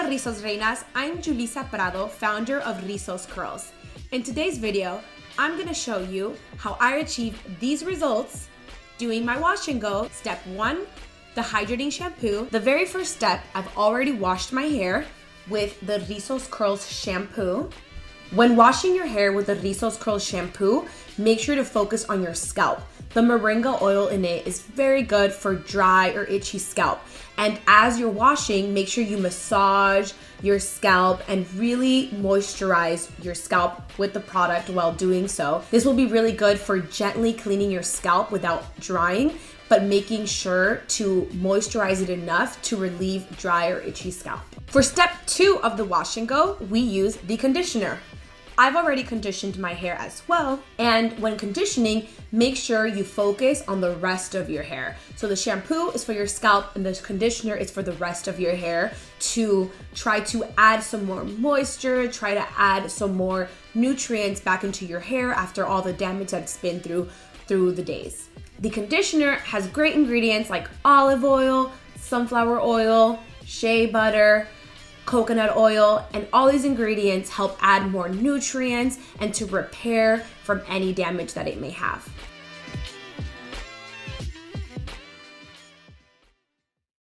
Hola Rizos Reinas, I'm Julissa Prado, founder of Rizos Curls. In today's video, I'm gonna show you how I achieved these results doing my wash and go. Step 1, the hydrating shampoo. The very first step, I've already washed my hair with the Rizos Curls shampoo. When washing your hair with the Rizos Curls shampoo, make sure to focus on your scalp. The moringa oil in it is very good for dry or itchy scalp. And as you're washing, make sure you massage your scalp and really moisturize your scalp with the product while doing so. This will be really good for gently cleaning your scalp without drying, but making sure to moisturize it enough to relieve dry or itchy scalp. For step 2 of the wash and go, we use the conditioner. I've already conditioned my hair as well, and when conditioning, make sure you focus on the rest of your hair. So the shampoo is for your scalp and the conditioner is for the rest of your hair to try to add some more moisture, try to add some more nutrients back into your hair after all the damage that's been through the days. The conditioner has great ingredients like olive oil, sunflower oil, shea butter, coconut oil, and all these ingredients help add more nutrients and to repair from any damage that it may have.